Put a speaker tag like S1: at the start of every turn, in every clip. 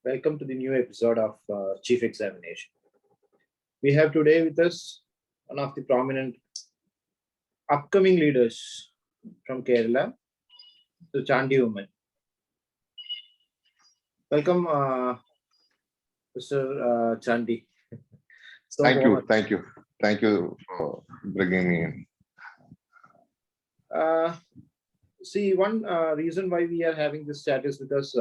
S1: Welcome to the new episode of Chief Examination. We have today with us one of the prominent upcoming leaders from Kerala, the Chandi Umman. Welcome, Mr. Chandi.
S2: Thank you for bringing me in.
S1: See, one reason why we are having this chat is because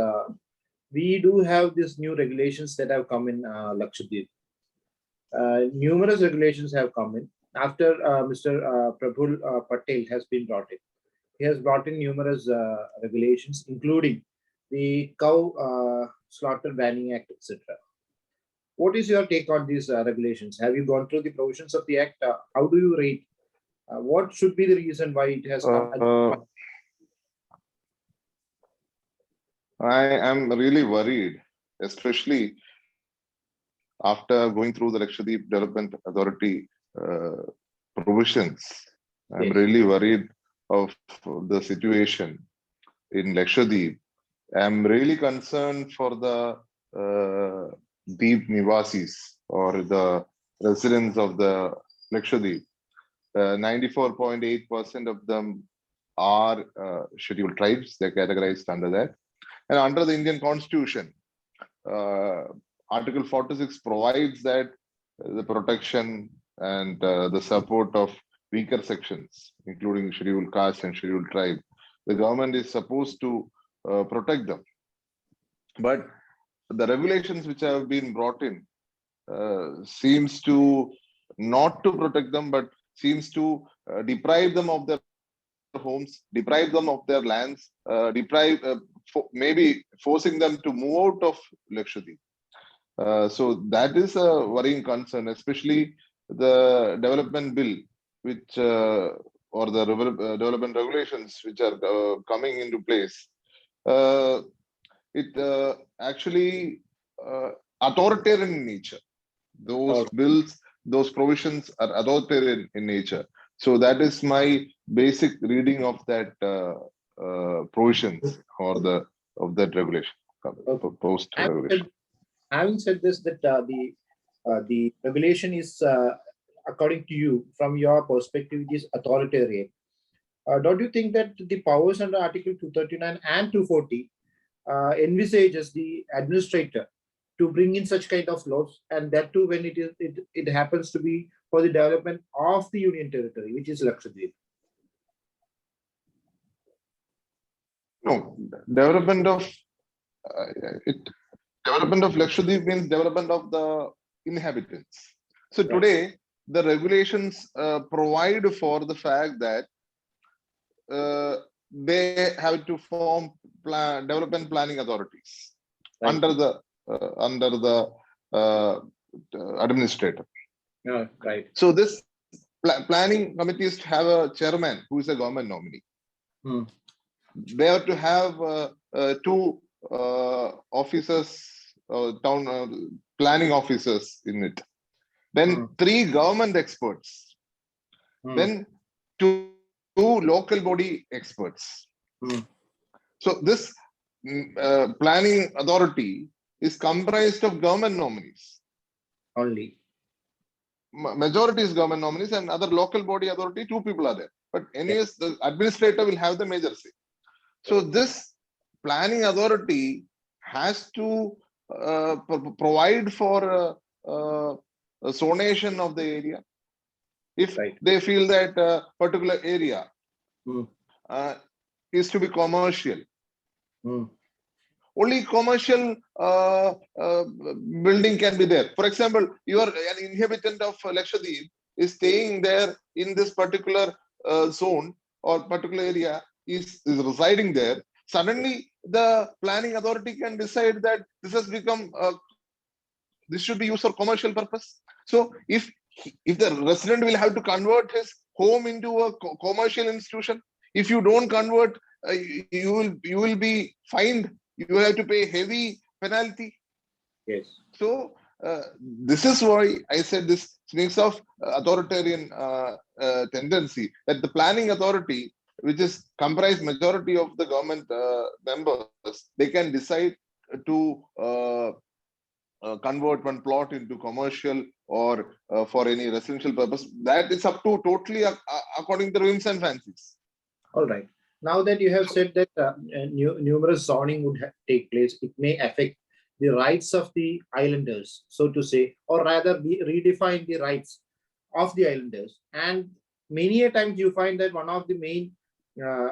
S1: we do have these new regulations that have come in Lakshadweep. Numerous regulations have come in after Mr. Prabhul Patel has been brought in. He has brought in numerous regulations, including the cow slaughter banning act, etc. What is your take on these regulations? Have you gone through the provisions of the act? How do you rate? What should be the reason why it has come?
S2: I am really worried, especially after going through the Lakshadweep Development Authority provisions. I'm really worried of the situation in Lakshadweep. I'm really concerned for the Deep Nivasis or the residents of the Lakshadweep. 94.8% of them are scheduled tribes. They're categorized under that. And under the Indian Constitution, Article 46 provides that the protection and the support of weaker sections, including scheduled caste and scheduled tribe, the government is supposed to protect them. But the regulations which have been brought in seems to not to protect them, but seems to deprive them of their homes, deprive them of their lands, maybe forcing them to move out of Lakshadweep. So that is a worrying concern, especially the development bill, which or the development regulations which are coming into place. It actually authoritarian in nature. Those bills, those provisions are authoritarian in nature. So that is my basic reading of that provisions or of that regulation, proposed regulation.
S1: Having said this, that the regulation is, according to you, from your perspective, it is authoritarian. Don't you think that the powers under Article 239 and 240 envisages the administrator to bring in such kind of laws, and that too when it happens to be for the development of the union territory, which is Lakshadweep?
S2: No, development of Lakshadweep means development of the inhabitants. So today, the regulations provide for the fact that they have to form development planning authorities under the administrator.
S1: Right.
S2: So this planning committees have a chairman who is a government nominee. They have to have two officers, town planning officers in it. Then 3 government experts. Then two local body experts. So this planning authority is comprised of government nominees.
S1: Only.
S2: Majority is government nominees, and other local body authority, 2 people are there. But anyways, the administrator will have the major say. So this planning authority has to provide for a zonation of the area. If they feel that a particular area is to be commercial, only commercial building can be there. For example, you are an inhabitant of Lakshadweep is staying there in this particular zone or particular area, is residing there. Suddenly, the planning authority can decide that this has become this should be used for commercial purpose. So if the resident will have to convert his home into a commercial institution, if you don't convert, you will be fined. You have to pay heavy penalty.
S1: Yes.
S2: So this is why I said this mix of authoritarian tendency, that the planning authority, which is comprised majority of the government members, they can decide to convert one plot into commercial or for any residential purpose. That is up to totally according to whims and fancies.
S1: All right. Now that you have said that numerous zoning would take place, it may affect the rights of the islanders, so to say, or rather redefine the rights of the islanders. And many a times you find that one of the main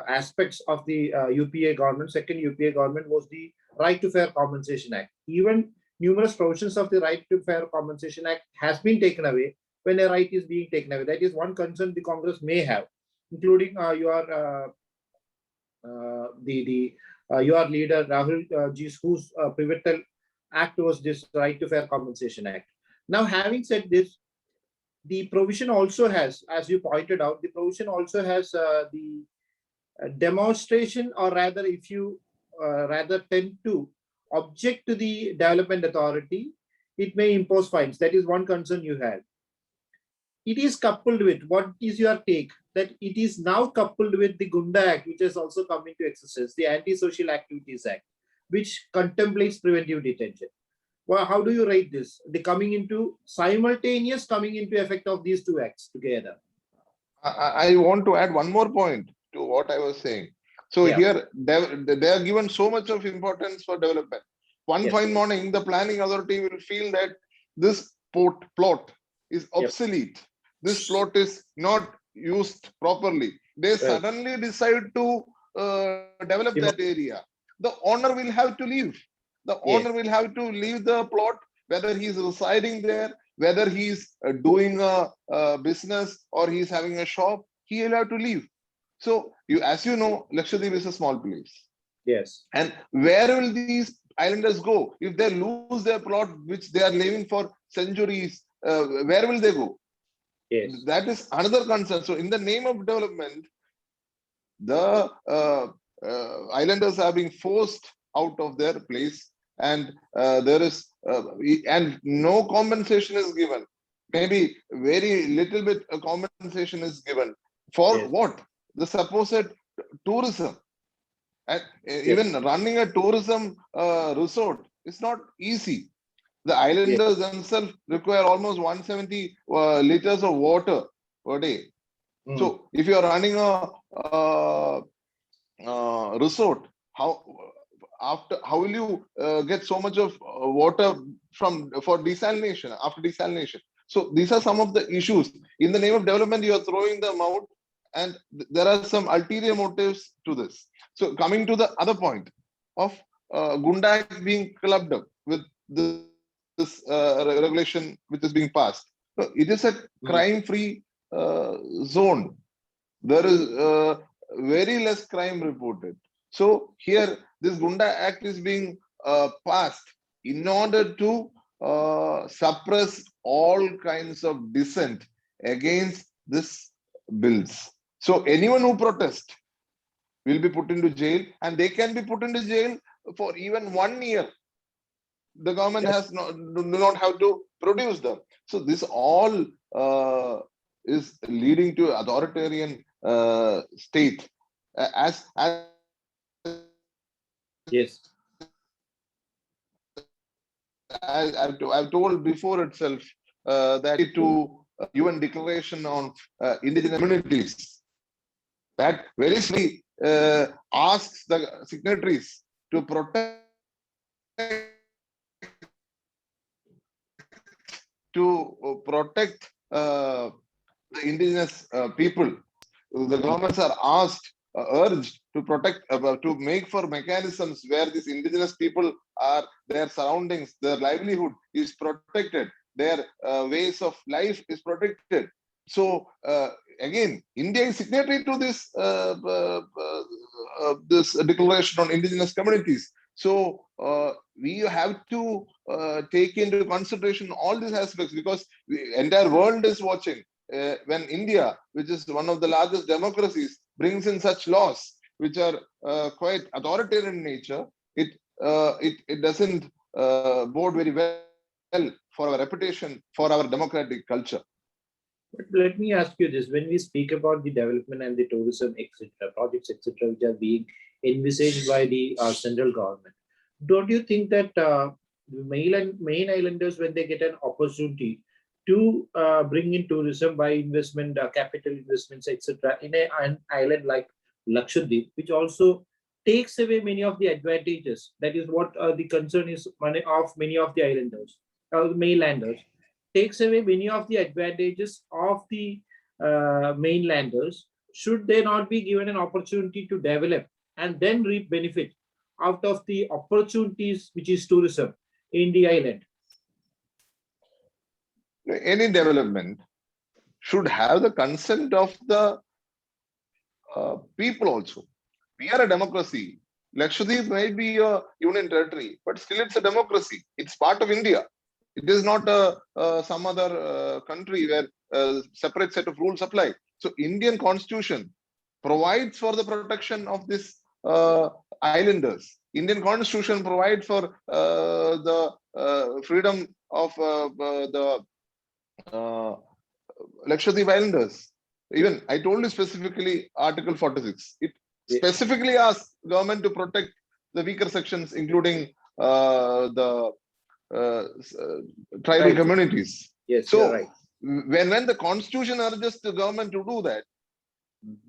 S1: aspects of the UPA government, second UPA government, was the Right to Fair Compensation Act. Even numerous provisions of the Right to Fair Compensation Act has been taken away when a right is being taken away. That is one concern the Congress may have, including your your leader Rahul Ji's, whose pivotal act was this Right to Fair Compensation Act. Now, having said this, the provision also has, as you pointed out, the provision also has the demonstration, or rather, if you rather tend to object to the development authority, it may impose fines. That is one concern you had. It is coupled with, what is your take, that it is now coupled with the Gunda Act, which has also come into existence, the Anti-Social Activities Act, which contemplates preventive detention. Well, how do you rate this? The simultaneous coming into effect of these two acts together.
S2: I want to add one more point to what I was saying. So here they are given so much of importance for development. One fine morning, the planning authority will feel that this plot is obsolete. This plot is not used properly. They suddenly decide to develop that area. The owner will have to leave. The owner will have to leave the plot, whether he is residing there, whether he is doing a business or he is having a shop, he will have to leave. So, as you know, Lakshadweep is a small place.
S1: Yes.
S2: And where will these islanders go? If they lose their plot, which they are living for centuries, where will they go?
S1: Yes.
S2: That is another concern. So, in the name of development, the islanders are being forced out of their place, and there is and no compensation is given. Maybe very little bit compensation is given for what? The supposed tourism. And even running a tourism resort is not easy. The islanders themselves require almost 170 liters of water per day. So if you are running a resort, how will you get so much of water for desalination, after desalination? So these are some of the issues. In the name of development, you are throwing them out, and there are some ulterior motives to this. So coming to the other point of Gunda Act being clubbed up with this regulation which is being passed. So it is a crime-free zone. There is very less crime reported. So here, this Gunda Act is being passed in order to suppress all kinds of dissent against this bills. So anyone who protests will be put into jail, and they can be put into jail for even 1 year. The government do not have to produce them. So this all is leading to authoritarian state. I've told before itself that to UN Declaration on Indigenous Communities, that very simply asks the signatories to protect the indigenous people. The governments are urged to protect, to make for mechanisms where these indigenous people are, their surroundings, their livelihood is protected, their ways of life is protected. So again, India is signatory to this this declaration on indigenous communities. So we have to take into consideration all these aspects, because the entire world is watching. When India, which is one of the largest democracies, brings in such laws which are quite authoritarian in nature, it doesn't bode very well for our reputation, for our democratic culture.
S1: But let me ask you this: when we speak about the development and the tourism, etc., projects, etc., which are being envisaged by the central government, don't you think that the main islanders, when they get an opportunity to bring in tourism by investment, capital investments, etc., in an island like Lakshadweep, which also takes away many of the advantages. That is what the concern is of many of the islanders, the mainlanders, takes away many of the advantages of the mainlanders. Should they not be given an opportunity to develop and then reap benefit out of the opportunities which is tourism in the island?
S2: Any development should have the consent of the people also. We are a democracy. Lakshadweep might be a union territory, but still it's a democracy. It's part of India. It is not some other country where a separate set of rules apply. So Indian constitution provides for the protection of this islanders. Indian constitution provides for the freedom of the Lakshadweep islanders. Even I told you specifically Article 46. It specifically asks government to protect the weaker sections, including the tribal
S1: Right.
S2: communities.
S1: Yes,
S2: So
S1: you're right.
S2: when the constitution urges the government to do that,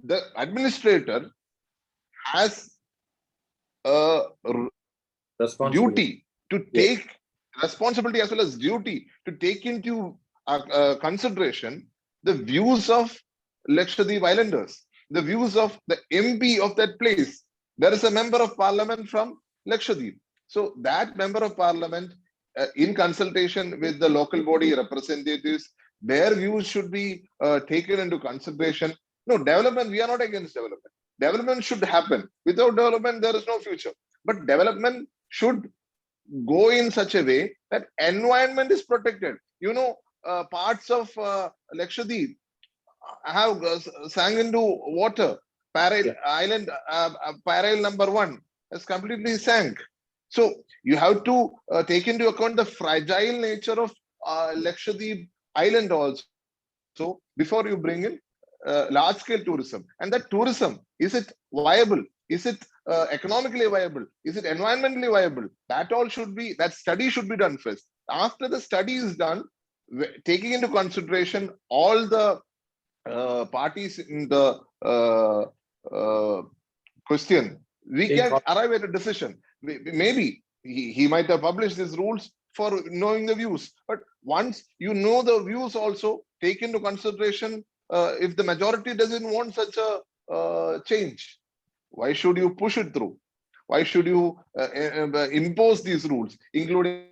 S2: the administrator has a
S1: Responsibility.
S2: duty to
S1: Yes.
S2: take responsibility as well as duty to take into consideration the views of Lakshadweep Islanders, the views of the MP of that place. There is a member of parliament from Lakshadweep. So that member of parliament, in consultation with the local body representatives, their views should be taken into consideration. No, development, we are not against development. Development should happen. Without development, there is no future. But development should go in such a way that environment is protected. You know, parts of Lakshadweep have sank into water.
S1: Yeah.
S2: Island, Parail number 1 has completely sank. So you have to take into account the fragile nature of Lakshadweep Island also before you bring in large-scale tourism. And that tourism, is it viable? Is it economically viable? Is it environmentally viable? That all should be, that study should be done first. After the study is done, taking into consideration all the parties in the question, we can arrive at a decision. Maybe he might have published his rules for knowing the views, but once you know the views also, take into consideration if the majority doesn't want such a change, why should you push it through? Why should you impose these rules, including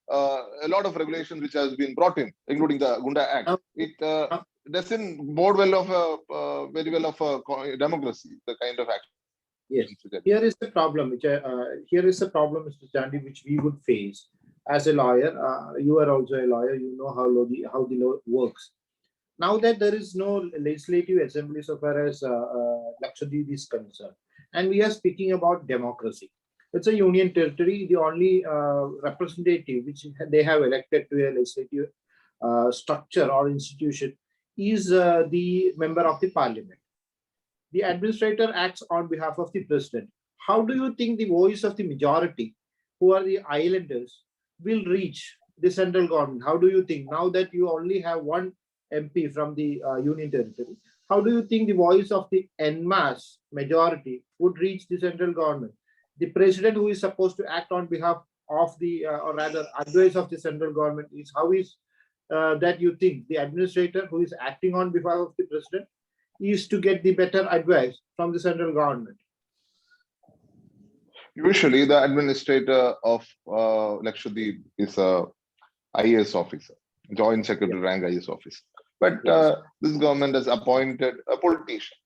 S2: a lot of regulations which has been brought in, including the Gunda Act? It doesn't bode well of very well of a democracy, the kind of action.
S1: Yes. Here is the problem, Mr. Chandi, which we would face as a lawyer. You are also a lawyer. You know how the law works. Now that there is no legislative assembly so far as Lakshadweep is concerned, and we are speaking about democracy. It's a union territory. The only representative which they have elected to a legislative structure or institution is the member of the parliament. The administrator acts on behalf of the president. How do you think the voice of the majority, who are the islanders, will reach the central government? How do you think, now that you only have one MP from the union territory, how do you think the voice of the en masse majority would reach the central government? The president, who is supposed to act on behalf of the, or rather advice of the central government, is how is that you think the administrator, who is acting on behalf of the president, is to get the better advice from the central government?
S2: Usually the administrator of Lakshadweep is a IAS officer, joint secretary rank IAS officer. But this government has appointed a politician.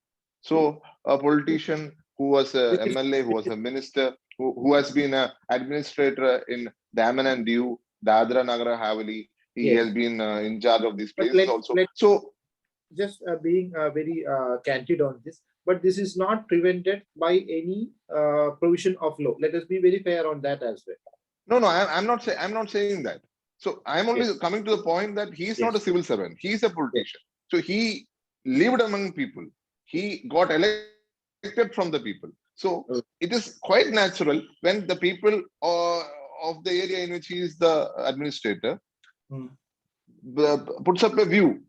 S2: So a politician who was a MLA, who was a minister, who has been an administrator in Daman and Diu, Dadra Nagar Haveli. He has been in charge of these places also. So
S1: just being very candid on this, but this is not prevented by any provision of law. Let us be very fair on that as well.
S2: No, I'm not saying that. So I'm only coming to the point that he is not a civil servant. He is a politician. So he lived among people. He got elected protected from the people. So it is quite natural when the people of the area in which he is the administrator puts up a view.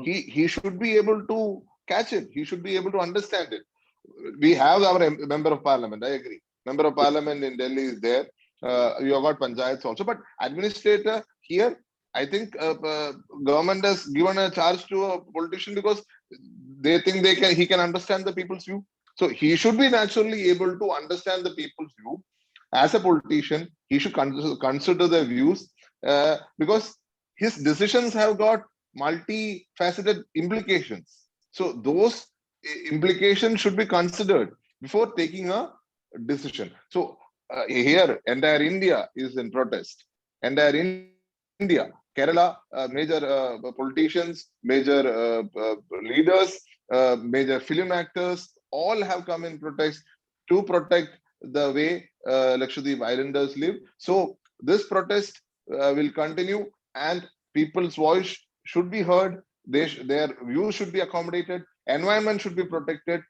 S2: He should be able to catch it. He should be able to understand it. We have our member of parliament. I agree. Member of parliament in Delhi is there. You have got panchayats also, but administrator here, I think government has given a charge to a politician because they think he can understand the people's view. So he should be naturally able to understand the people's view. As a politician, he should consider their views because his decisions have got multifaceted implications. So those implications should be considered before taking a decision. So here, entire India is in protest. Entire India, Kerala, major politicians, major leaders, major film actors, all have come in protest to protect the way Lakshadweep Islanders live. So this protest will continue, and people's voice should be heard. Their views should be accommodated. Environment should be protected.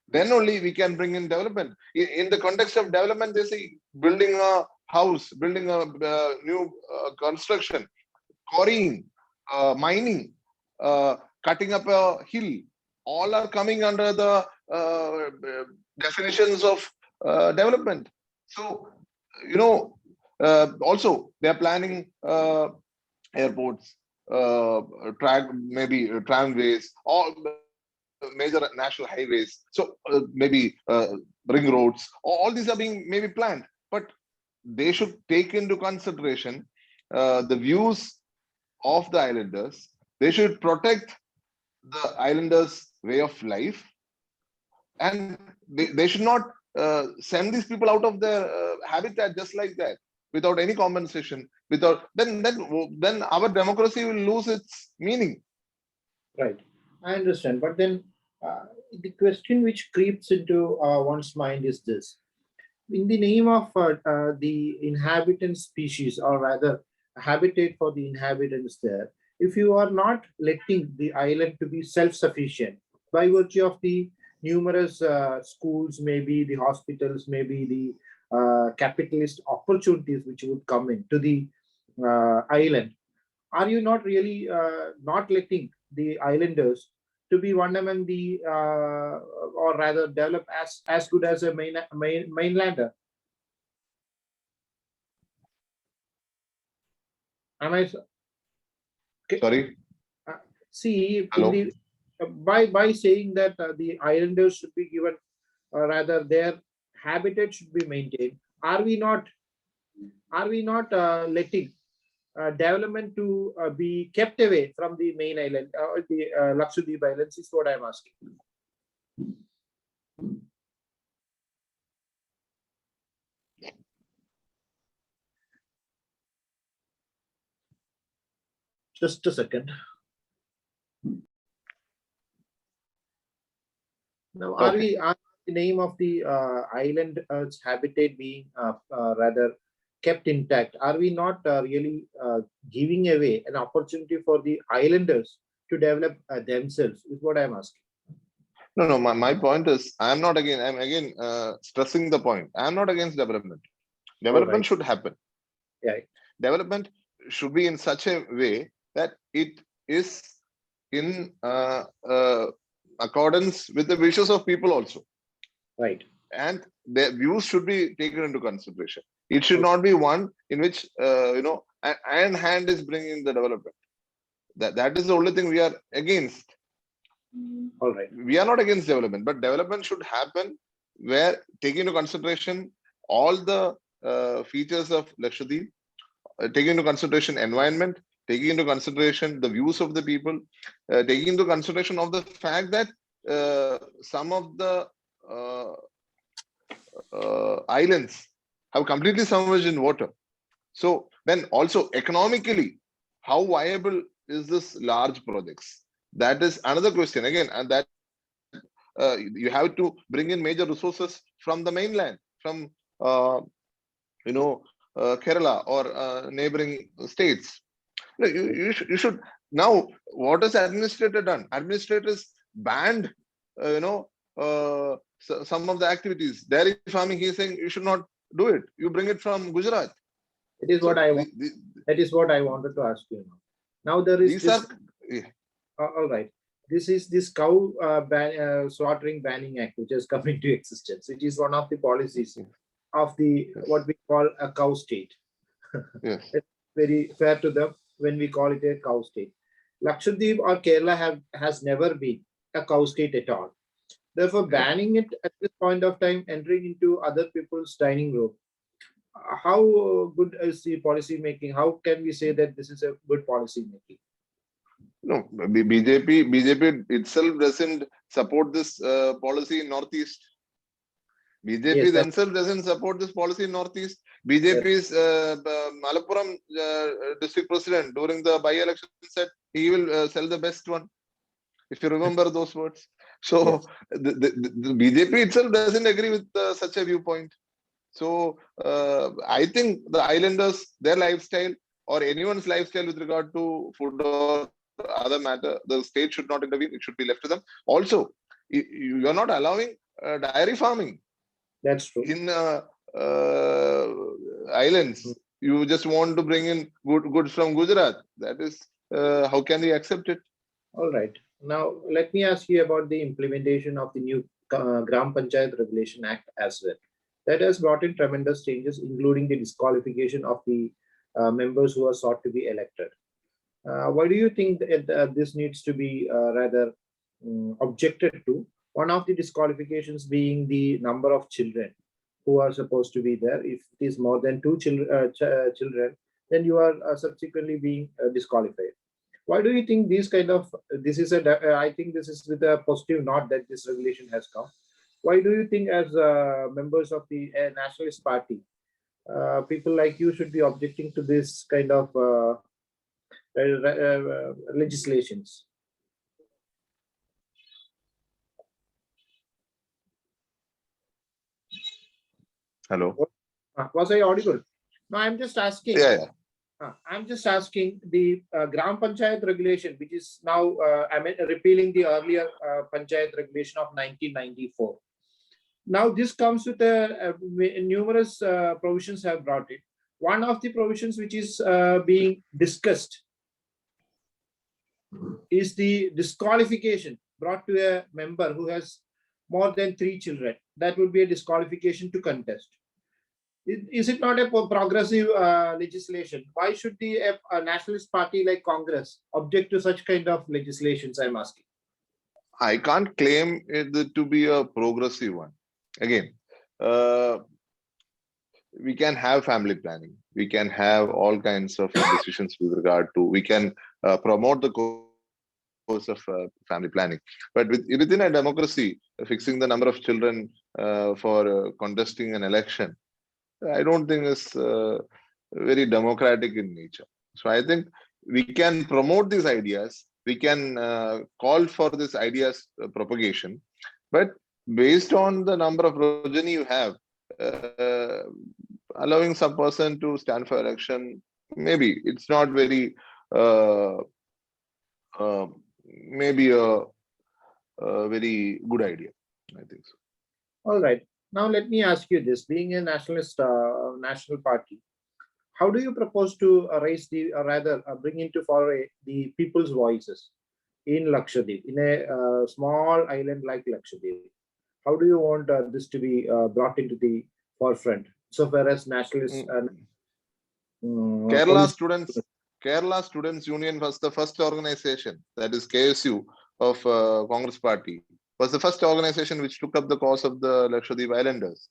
S2: Then only we can bring in development. In the context of development, they say building a house, building a new construction, quarrying, mining, cutting up a hill, all are coming under the definitions of development. So, also they are planning airports, track, maybe tramways, all major national highways. So maybe ring roads, all these are being maybe planned, but they should take into consideration the views of the islanders. They should protect the islanders' way of life, and they should not send these people out of their habitat just like that without any compensation. Without then our democracy will lose its meaning.
S1: Right, I understand. But then the question which creeps into one's mind is this: in the name of the inhabitant species, or rather habitat for the inhabitants there, if you are not letting the island to be self-sufficient by virtue of the numerous schools, maybe the hospitals, maybe the capitalist opportunities which would come into the island, are you not really not letting the islanders to be one among the or rather develop as good as a mainlander? Am I okay?
S2: Sorry.
S1: See, in
S2: Hello.
S1: the by saying that the islanders should be given, or rather their habitat should be maintained, are we not letting development to be kept away from the main island, the Lakshadweep Islands, is what I'm asking. Just a second. Now, are the name of the island habitat being rather kept intact? Are we not really giving away an opportunity for the islanders to develop themselves? Is what I'm asking.
S2: No. My point is, I'm again stressing the point. I'm not against development. Development should happen.
S1: Yeah.
S2: Development should be in such a way that it is in accordance with the wishes of people also.
S1: Right.
S2: And their views should be taken into consideration. It should not be one in which an iron hand is bringing the development. That is the only thing we are against.
S1: All right.
S2: We are not against development, but development should happen where taking into consideration all the features of Lakshadweep, taking into consideration environment, taking into consideration the views of the people, taking into consideration of the fact that some of the islands have completely submerged in water. So then also economically, how viable is this large projects? That is another question again, and that you have to bring in major resources from the mainland, from Kerala or neighboring states. You should now. What has administrator done? Administrators banned some of the activities. Dairy farming, he is saying you should not do it. You bring it from Gujarat.
S1: It is what
S2: So
S1: I want. That is what I wanted to ask you now. Now there is
S2: these
S1: this.
S2: are yeah.
S1: All right. This is this cow slaughtering banning act, which has come into existence. It is one of the policies of the what we call a cow state.
S2: Yes.
S1: It's very fair to them when we call it a cow state. Lakshadweep or Kerala has never been a cow state at all. Therefore, banning it at this point of time, entering into other people's dining room. How good is the policy making? How can we say that this is a good policy making?
S2: No, BJP itself doesn't support this policy in Northeast. BJP
S1: Yes,
S2: themselves doesn't support this policy in Northeast. BJP's Malappuram district president during the by-election said he will sell the best one. If you remember those words. So
S1: yes.
S2: the BJP itself doesn't agree with such a viewpoint. So I think the islanders, their lifestyle or anyone's lifestyle with regard to food or other matter, the state should not intervene. It should be left to them. Also, you are not allowing dairy farming.
S1: That's true.
S2: In islands. You just want to bring in goods from Gujarat. That is, how can we accept it?
S1: All right. Now, let me ask you about the implementation of the new Gram Panchayat Regulation Act as well. That has brought in tremendous changes, including the disqualification of the members who are sought to be elected. Why do you think that this needs to be rather objected to? One of the disqualifications being the number of children who are supposed to be there. If it is more than two children, then you are subsequently being disqualified. Why do you think these kind of this is a? I think this is with a positive note that this regulation has come. Why do you think, as members of the Nationalist Party, people like you should be objecting to this kind of legislations?
S2: Hello.
S1: Was I audible? No, I'm just asking.
S2: Yeah.
S1: I'm just asking the Gram Panchayat regulation, which is now repealing the earlier Panchayat regulation of 1994. Now this comes with numerous provisions have brought it. One of the provisions which is being discussed is the disqualification brought to a member who has more than 3 children. That would be a disqualification to contest. Is it not a progressive legislation? Why should a nationalist party like Congress object to such kind of legislations? I'm asking.
S2: I can't claim it to be a progressive one. Again, we can have family planning. We can have all kinds of decisions with regard to, we can promote the course of family planning. But within a democracy, fixing the number of children for contesting an election, I don't think is very democratic in nature. So I think we can promote these ideas. We can call for this ideas propagation, but based on the number of progeny you have, allowing some person to stand for election, maybe it's not very, maybe a very good idea. I think so.
S1: All right. Now let me ask you this: being a nationalist national party, how do you propose to raise the, or rather bring into foray the people's voices in Lakshadweep, in a small island like Lakshadweep? How do you want this to be brought into the forefront so far as nationalist
S2: Kerala Students Union was the first organization, that is KSU of Congress Party, was the first organization which took up the cause of the Lakshadweep Islanders.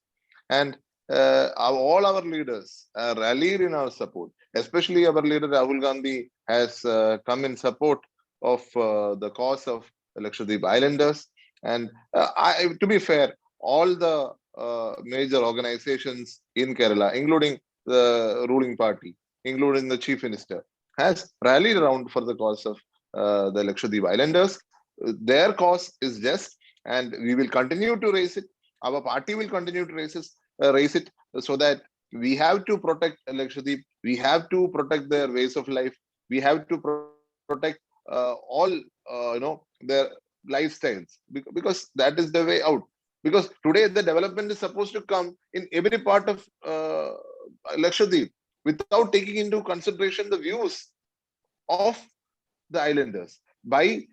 S2: And all our leaders rallied in our support, especially our leader Rahul Gandhi has come in support of the cause of the Lakshadweep Islanders. And to be fair, all the major organizations in Kerala, including the ruling party, including the chief minister, has rallied around for the cause of the Lakshadweep Islanders. Their cause is just, and we will continue to raise it. Our party will continue to raise it so that we have to protect Lakshadweep. We have to protect their ways of life. We have to protect all their lifestyles, because that is the way out. Because today the development is supposed to come in every part of Lakshadweep without taking into consideration the views of the islanders, by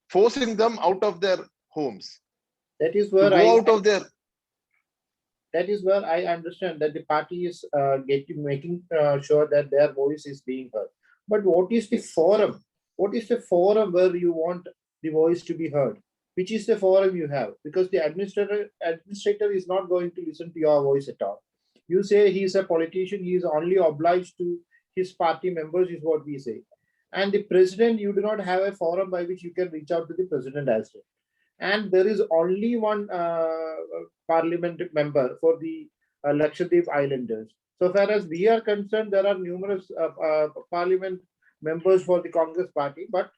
S2: forcing them out of their homes,
S1: That is
S2: to
S1: where
S2: go out of their.
S1: that is where I understand that the party is making sure that their voice is being heard. But what is the forum? What is the forum where you want the voice to be heard? Which is the forum you have? Because the administrator is not going to listen to your voice at all. You say he is a politician, he is only obliged to his party members, is what we say. And the president, you do not have a forum by which you can reach out to the president as well. And there is only one parliament member for the Lakshadweep Islanders. So far as we are concerned, there are numerous parliament members for the Congress party, but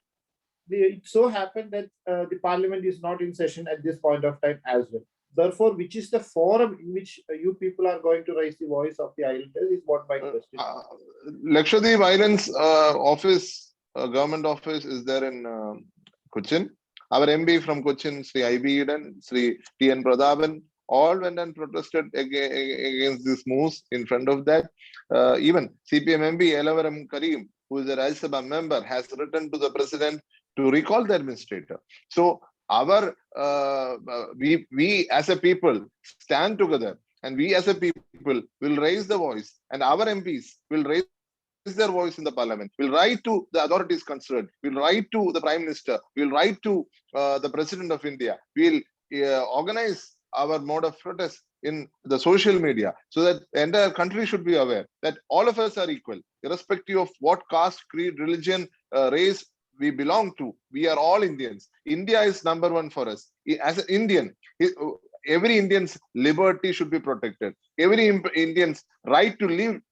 S1: it so happened that the parliament is not in session at this point of time as well. Therefore, which is the forum in which you people are going to raise the voice of the islanders is what my question is.
S2: Lakshadweep Islands office, government office is there in Cochin. Our MB from Cochin, Sri I.B. Eden, Sri T.N. Pradhaban, all went and protested against this moves in front of that. Even CPM MB Elavaram Karim, who is a Rajya Sabha member, has written to the president to recall the administrator. So our we as a people stand together, and we as a people will raise the voice, and our MPs will raise their voice in the parliament, will write to the authorities concerned, will write to the prime minister, will write to the president of India, will organize our mode of protest in the social media, so that the entire country should be aware that all of us are equal, irrespective of what caste, creed, religion, race we belong to. We are all Indians. India is number one for us. As an Indian, every Indian's liberty should be protected. Every Indian's right to live,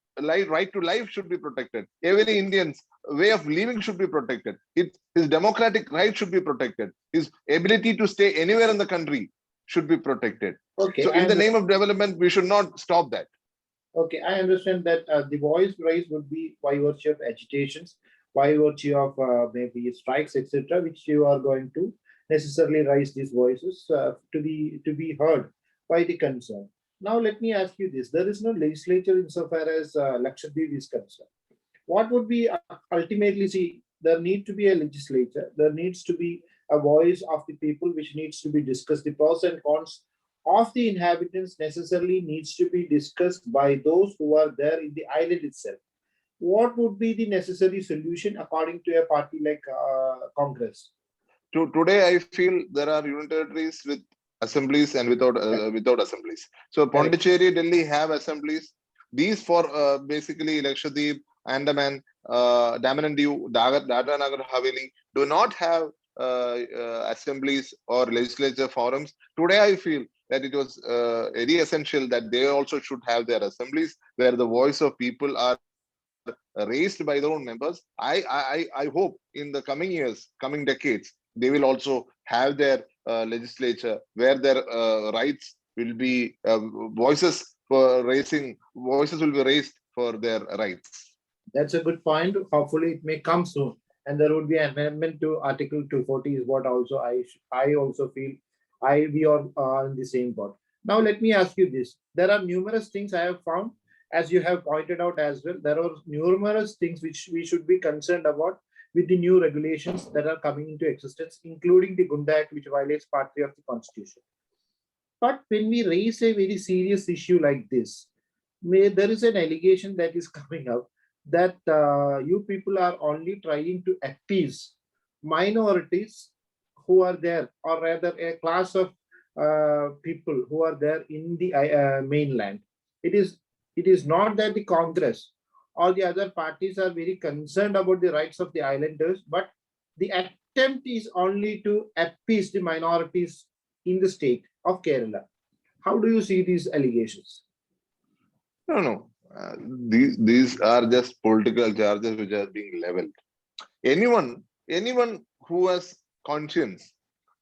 S2: right to life should be protected. Every Indian's way of living should be protected. His democratic right should be protected. His ability to stay anywhere in the country should be protected.
S1: Okay,
S2: so in the name of development, we should not stop that.
S1: Okay, I understand that the voice raise would be by virtue of agitations, by virtue of maybe strikes, etc., which you are going to necessarily raise these voices to be heard by the concern. Now, let me ask you this: there is no legislature insofar as Lakshadweep is concerned. What would be ultimately, see, there need to be a legislature, there needs to be a voice of the people which needs to be discussed. The pros and cons of the inhabitants necessarily needs to be discussed by those who are there in the island itself. What would be the necessary solution according to a party like Congress?
S2: Today, I feel there are union territories with assemblies and without assemblies. So Pondicherry, Delhi have assemblies. These for basically Lakshadweep, Andaman, Daman and Diu, Dadra Nagar Haveli do not have assemblies or legislature forums. Today, I feel that it was very essential that they also should have their assemblies where the voice of people are raised by their own members. I hope in the coming years, coming decades, they will also have their legislature where their rights will be voices will be raised for their rights.
S1: That's a good point. Hopefully, it may come soon, and there would be an amendment to Article 240. Is what also I also feel. We are in the same boat. Now, let me ask you this: there are numerous things I have found, as you have pointed out as well. There are numerous things which we should be concerned about with the new regulations that are coming into existence, including the Gunda Act, which violates Part 3 of the Constitution. But when we raise a very serious issue like this, there is an allegation that is coming up that you people are only trying to appease minorities who are there, or rather a class of people who are there in the mainland. It is not that the Congress or the other parties are very concerned about the rights of the islanders, but the attempt is only to appease the minorities in the state of Kerala. How do you see these allegations?
S2: No. These are just political charges which are being leveled. Anyone who has conscience,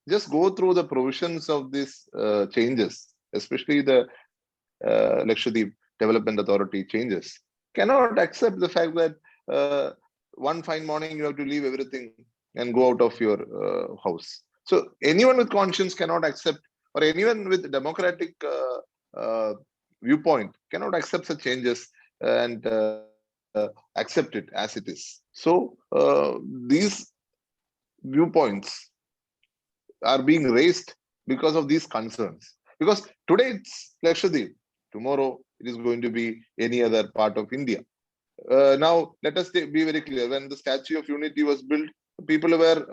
S2: just go through the provisions of these changes, especially the Lakshadweep Development Authority changes, cannot accept the fact that one fine morning you have to leave everything and go out of your house. So anyone with conscience cannot accept, or anyone with democratic viewpoint cannot accept such changes and accept it as it is. So these viewpoints are being raised because of these concerns. Because today it's Lakshadweep, tomorrow it is going to be any other part of India. Now, let us be very clear. When the Statue of Unity was built, people were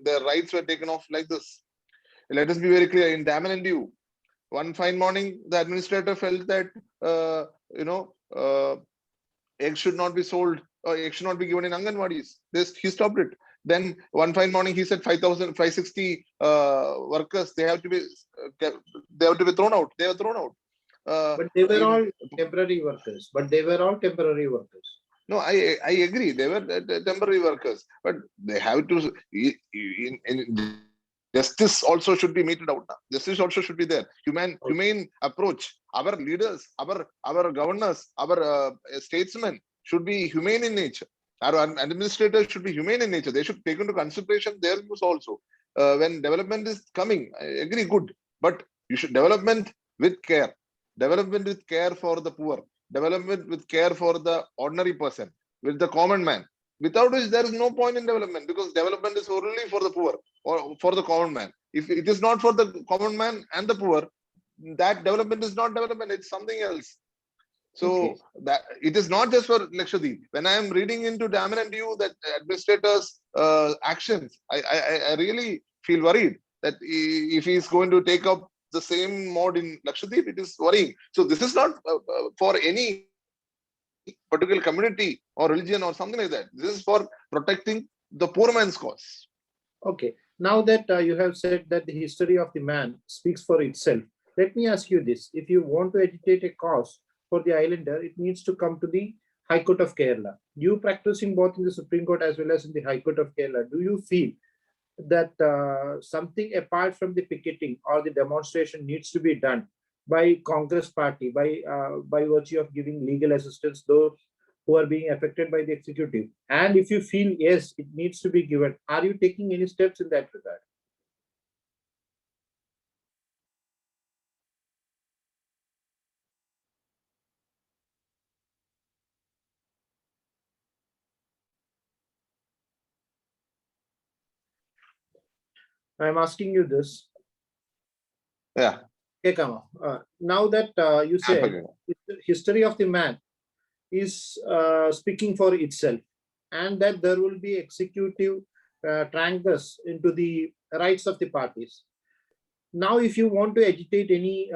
S2: their rights were taken off like this. Let us be very clear. In Daman and Diu, one fine morning, the administrator felt that eggs should not be sold or eggs should not be given in Anganwadis. He stopped it. Then one fine morning, he said 5,560 workers they have to be thrown out. They were thrown out.
S1: But they were all temporary workers.
S2: No, I agree. They were temporary workers, but they have to. Justice also should be meted out. Justice also should be there. Humane approach. Our leaders, our governors, our statesmen should be humane in nature. Our administrators should be humane in nature. They should take into consideration their views also. When development is coming, I agree, good. But you should development with care. Development with care for the poor. Development with care for the ordinary person, with the common man. Without which there is no point in development, because development is only for the poor or for the common man. If it is not for the common man and the poor, that development is not development, it's something else. So that it is not just for Lakshadweep. When I am reading into Daman and Diu that administrators' actions, I really feel worried that if he is going to take up the same mode in Lakshadweep, it is worrying. So this is not for any particular community or religion or something like that. This is for protecting the poor man's cause.
S1: Okay. Now that you have said that the history of the man speaks for itself, let me ask you this. If you want to agitate a cause for the islander, it needs to come to the High Court of Kerala. You practicing both in the Supreme Court as well as in the High Court of Kerala, do you feel that something apart from the picketing or the demonstration needs to be done by Congress party by virtue of giving legal assistance those who are being affected by the executive? And if you feel yes, it needs to be given, are you taking any steps in that regard? I'm asking you this.
S2: Yeah.
S1: Okay, Kama. Now that you said the history of the man is speaking for itself, and that there will be executive triangles into the rights of the parties. Now, if you want to agitate any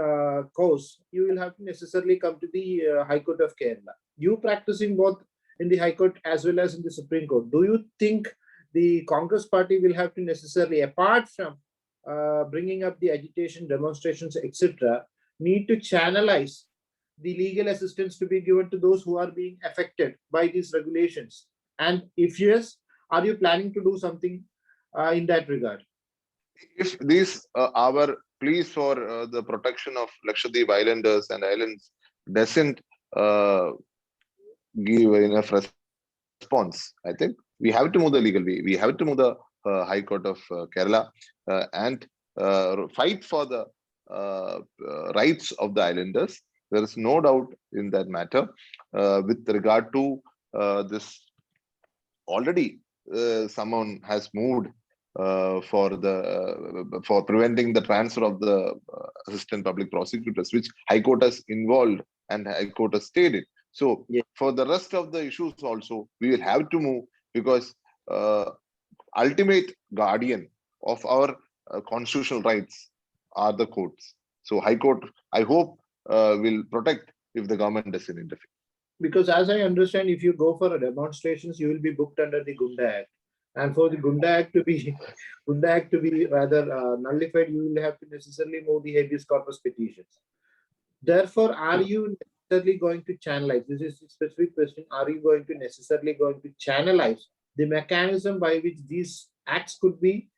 S1: cause, you will have to necessarily come to the High Court of Kerala. You practicing both in the High Court as well as in the Supreme Court, do you think the Congress party will have to necessarily, apart from bringing up the agitation, demonstrations, etc., need to channelize the legal assistance to be given to those who are being affected by these regulations? And if yes, are you planning to do something in that regard?
S2: If these our pleas for the protection of Lakshadweep Islanders and islands doesn't give enough response, I think we have to move the legal way. We have to move the High Court of Kerala and fight for the rights of the islanders. There is no doubt in that matter. With regard to this, already someone has moved for preventing the transfer of the assistant public prosecutors, which High Court has involved and High Court has stated. So for the rest of the issues also, we will have to move, because ultimate guardian of our constitutional rights are the courts. So High Court, I hope, will protect if the government doesn't interfere.
S1: Because as I understand, if you go for a demonstrations, you will be booked under the Gunda Act. And for the Gunda Act to be rather nullified, you will have to necessarily move the habeas corpus petitions. Therefore, are you necessarily going to channelize? This is a specific question. Are you going to channelize the mechanism by which these acts could be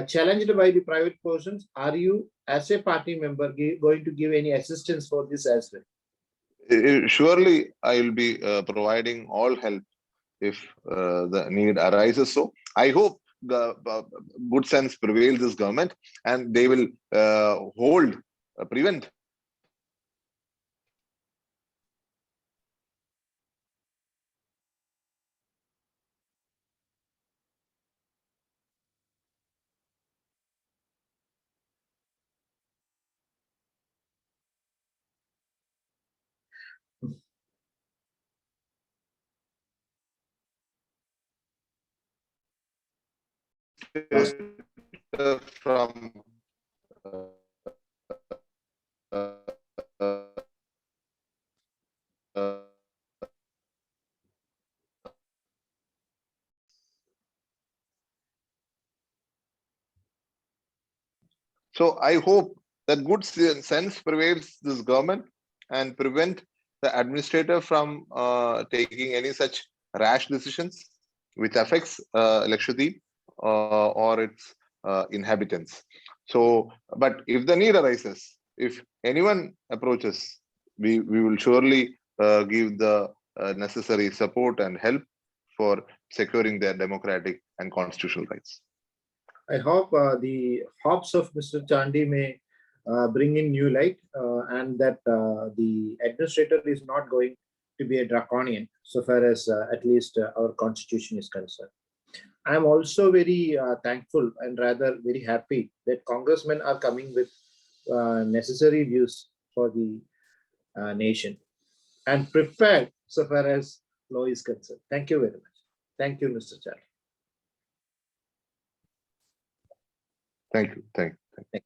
S1: challenged by the private persons? Are you, as a party member, going to give any assistance for this as well?
S2: Surely, I will be providing all help if the need arises. So I hope good sense prevails this government, and they will prevent from uh, uh, so I hope that good sense prevails this government and prevent the administrator from taking any such rash decisions which affects Lakshadweep or its inhabitants. So, but if the need arises, if anyone approaches, we will surely give the necessary support and help for securing their democratic and constitutional rights.
S1: I hope the hops of Mr. Chandi may bring in new light and that the administrator is not going to be a draconian so far as at least our constitution is concerned. I am also very thankful and rather very happy that congressmen are coming with necessary views for the nation and prepared so far as law is concerned. Thank you very much. Thank you, Mr. Chandi.
S2: Thank you. Thank you.